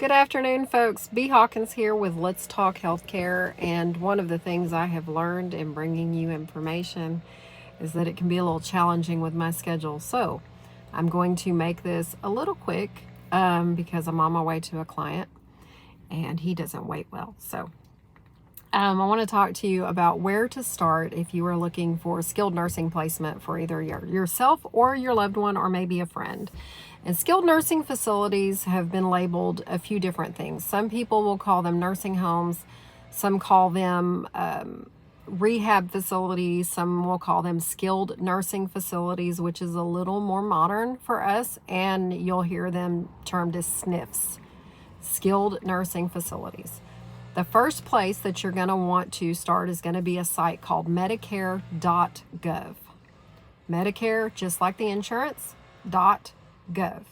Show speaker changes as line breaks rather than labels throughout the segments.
Good afternoon, folks. B. Hawkins here with Let's Talk Healthcare. And one of the things I have learned in bringing you information is that it can be a little challenging with my schedule. So I'm going to make this a little quick because I'm on my way to a client and he doesn't wait well. So I want to talk to you about where to start if you are looking for skilled nursing placement for either yourself or your loved one or maybe a friend. And skilled nursing facilities have been labeled a few different things. Some people will call them nursing homes. Some call them rehab facilities. Some will call them skilled nursing facilities, which is a little more modern for us. And you'll hear them termed as SNFs, skilled nursing facilities. The first place that you're going to want to start is going to be a site called Medicare.gov. Medicare, just like the insurance, .gov.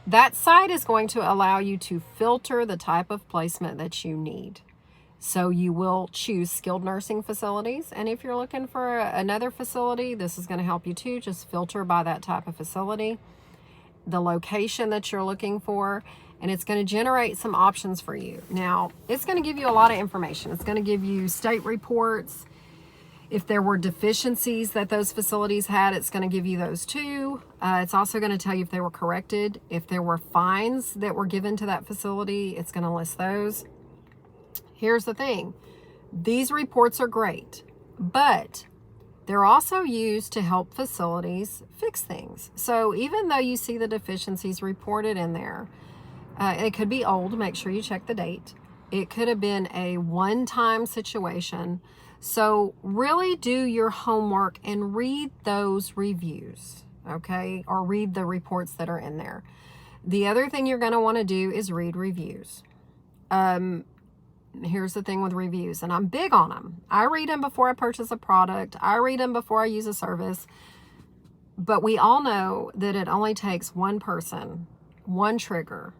That site is going to allow you to filter the type of placement that you need. So you will choose skilled nursing facilities. And if you're looking for another facility, this is going to help you too. Just filter by that type of facility, the location that you're looking for, and it's going to generate some options for you. Now, it's going to give you a lot of information. It's going to give you state reports. If there were deficiencies that those facilities had, it's going to give you those too. It's also going to tell you if they were corrected. If there were fines that were given to that facility, it's going to list those. Here's the thing. These reports are great, but they're also used to help facilities fix things. So even though you see the deficiencies reported in there, it could be old. Make sure you check the date. It could have been a one-time situation. So really do your homework and read those reviews, okay? Or read the reports that are in there. The other thing you're going to want to do is read reviews. Here's the thing with reviews, and I'm big on them. I read them before I purchase a product. I read them before I use a service. But we all know that it only takes one person, one trigger,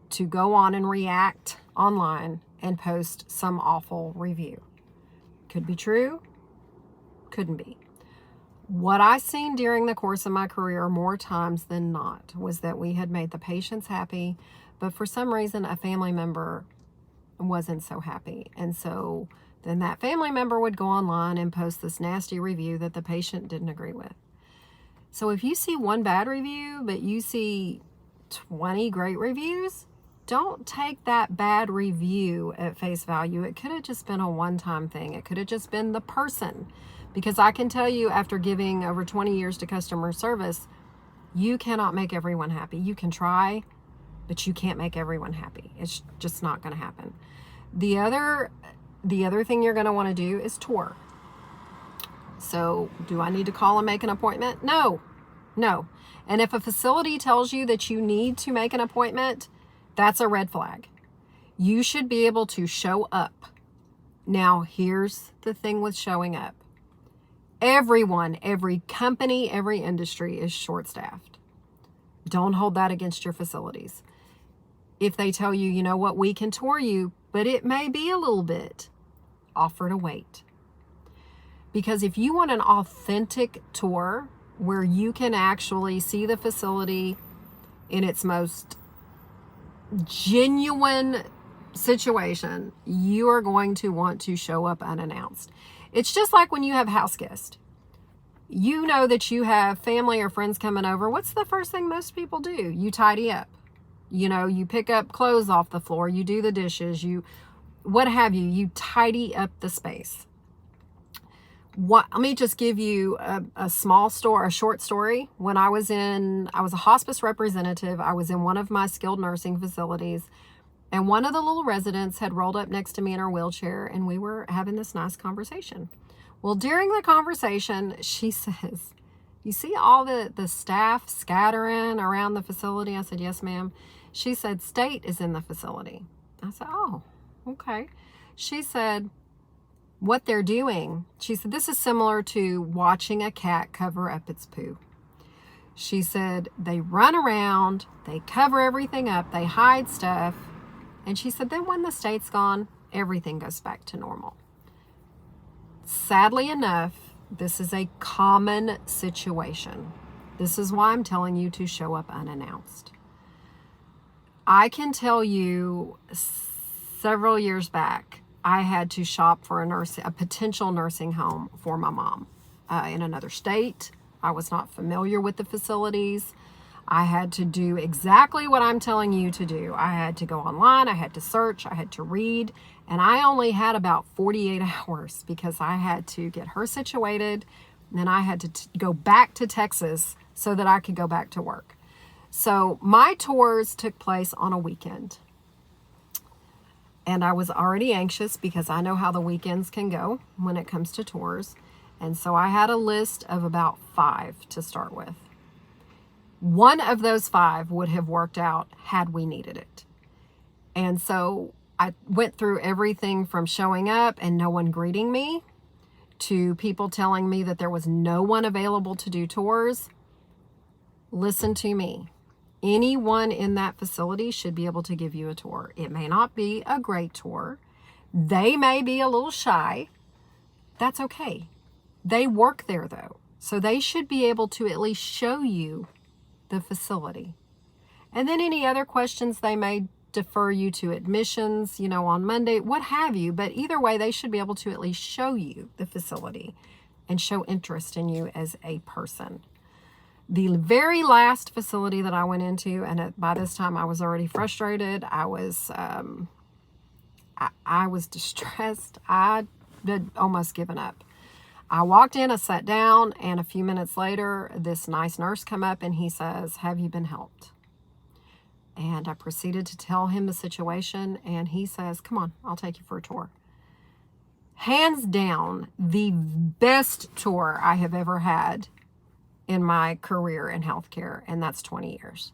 to go on and react online and post some awful review. Could be true, couldn't be. What I seen during the course of my career more times than not was that we had made the patients happy, but for some reason a family member wasn't so happy. And so then that family member would go online and post this nasty review that the patient didn't agree with. So if you see one bad review, but you see 20 great reviews, don't take that bad review at face value. It could have just been a one-time thing. It could have just been the person. Because I can tell you, after giving over 20 years to customer service, you cannot make everyone happy. You can try, but you can't make everyone happy. It's just not going to happen. The other thing you're going to want to do is tour. So do I need to call and make an appointment? No. And if a facility tells you that you need to make an appointment, that's a red flag. You should be able to show up. Now, here's the thing with showing up. Everyone, every company, every industry is short-staffed. Don't hold that against your facilities. If they tell you, you know what, we can tour you, but it may be a little bit, offer to wait. Because if you want an authentic tour where you can actually see the facility in its most genuine situation, you are going to want to show up unannounced. It's just like when you have house guests. You know that you have family or friends coming over. What's the first thing most people do? You tidy up. You pick up clothes off the floor. You do the dishes. What have you. You tidy up the space. Let me just give you a short story. When I was a hospice representative. I was in one of my skilled nursing facilities, and one of the little residents had rolled up next to me in her wheelchair, and we were having this nice conversation. Well, during the conversation, she says, "You see all the staff scattering around the facility?" I said, "Yes, ma'am." She said, "State is in the facility." I said, "Oh, okay." She said, what they're doing, she said, this is similar to watching a cat cover up its poo. She said, they run around, they cover everything up, they hide stuff. And she said, then when the state's gone, everything goes back to normal. Sadly enough, this is a common situation. This is why I'm telling you to show up unannounced. I can tell you several years back, I had to shop for a potential nursing home for my mom in another state. I was not familiar with the facilities. I had to do exactly what I'm telling you to do. I had to go online, I had to search, I had to read, and I only had about 48 hours because I had to get her situated, and then I had to go back to Texas so that I could go back to work. So my tours took place on a weekend. And I was already anxious because I know how the weekends can go when it comes to tours. And so I had a list of about 5 to start with. One of those 5 would have worked out had we needed it. And so I went through everything from showing up and no one greeting me to people telling me that there was no one available to do tours. Listen to me. Anyone in that facility should be able to give you a tour. It may not be a great tour. They may be a little shy. That's okay. They work there though. So they should be able to at least show you the facility. And then any other questions, they may defer you to admissions, on Monday, what have you. But either way, they should be able to at least show you the facility and show interest in you as a person. The very last facility that I went into, and by this time I was already frustrated. I was distressed. I had almost given up. I walked in, I sat down, and a few minutes later, this nice nurse come up and he says, "Have you been helped?" And I proceeded to tell him the situation, and he says, "Come on, I'll take you for a tour." Hands down, the best tour I have ever had in my career in healthcare, and that's 20 years.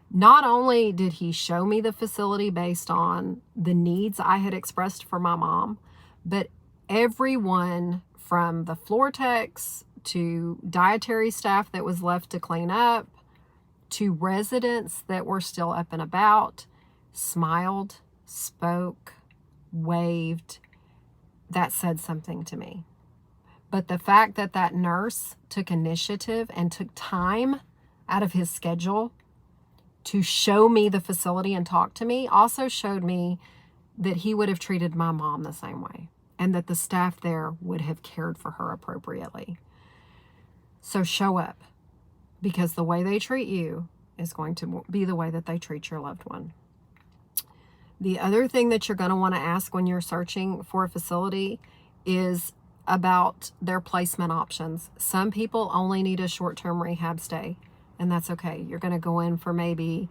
Not only did he show me the facility based on the needs I had expressed for my mom, but everyone from the floor techs to dietary staff that was left to clean up to residents that were still up and about smiled, spoke, waved. That said something to me. But the fact that that nurse took initiative and took time out of his schedule to show me the facility and talk to me also showed me that he would have treated my mom the same way and that the staff there would have cared for her appropriately. So show up, because the way they treat you is going to be the way that they treat your loved one. The other thing that you're going to want to ask when you're searching for a facility is about their placement options. Some people only need a short-term rehab stay, and that's okay. You're going to go in for maybe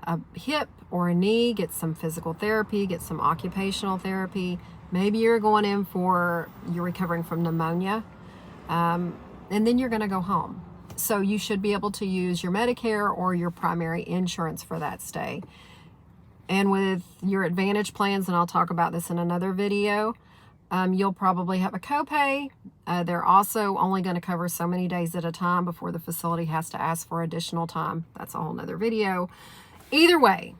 a hip or a knee, get some physical therapy, get some occupational therapy. Maybe you're going in for, you're recovering from pneumonia, and then you're going to go home. So you should be able to use your Medicare or your primary insurance for that stay. And with your Advantage plans, and I'll talk about this in another video, you'll probably have a copay. They're also only going to cover so many days at a time before the facility has to ask for additional time. That's a whole nother video. Either way,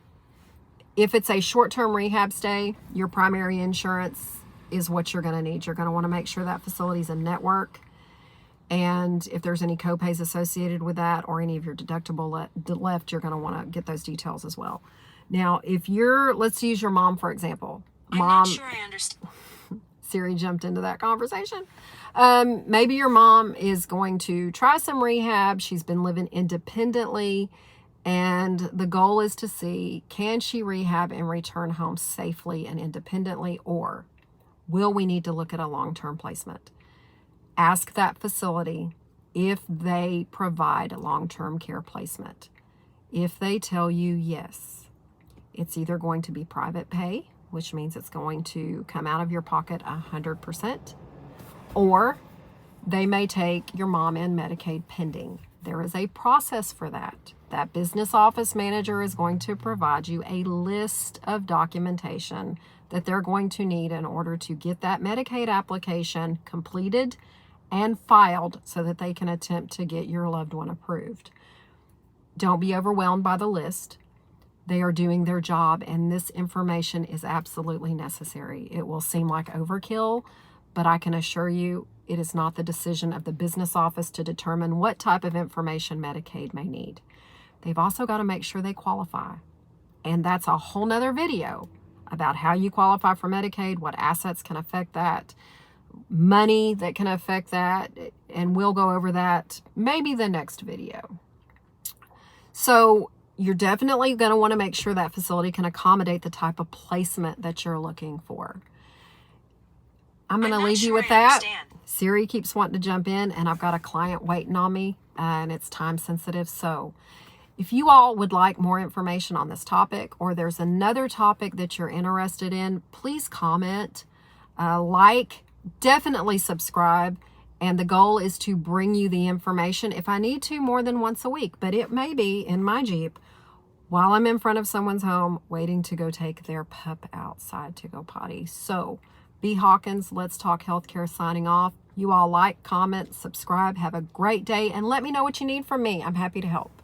if it's a short-term rehab stay, your primary insurance is what you're going to need. You're going to want to make sure that facility is a network. And if there's any copays associated with that or any of your deductible left, you're going to want to get those details as well. Now, if let's use your mom, for example. Mom, I'm not sure I understand. Siri jumped into that conversation. Maybe your mom is going to try some rehab. She's been living independently, and the goal is to see, can she rehab and return home safely and independently, or will we need to look at a long-term placement? Ask that facility if they provide a long-term care placement. If they tell you yes, it's either going to be private pay, which means it's going to come out of your pocket 100%, or they may take your mom in Medicaid pending. There is a process for that. That business office manager is going to provide you a list of documentation that they're going to need in order to get that Medicaid application completed and filed so that they can attempt to get your loved one approved. Don't be overwhelmed by the list. They are doing their job, and this information is absolutely necessary. It will seem like overkill, but I can assure you it is not the decision of the business office to determine what type of information Medicaid may need. They've also got to make sure they qualify. And that's a whole nother video about how you qualify for Medicaid, what assets can affect that, money that can affect that, and we'll go over that maybe the next video. So you're definitely going to want to make sure that facility can accommodate the type of placement that you're looking for. I'm going to leave you with that. Siri keeps wanting to jump in, and I've got a client waiting on me, and it's time sensitive. So if you all would like more information on this topic, or there's another topic that you're interested in, please comment, like, definitely subscribe. And the goal is to bring you the information, if I need to, more than once a week. But it may be in my Jeep while I'm in front of someone's home waiting to go take their pup outside to go potty. So, B. Hawkins, Let's Talk Healthcare signing off. You all like, comment, subscribe. Have a great day, and let me know what you need from me. I'm happy to help.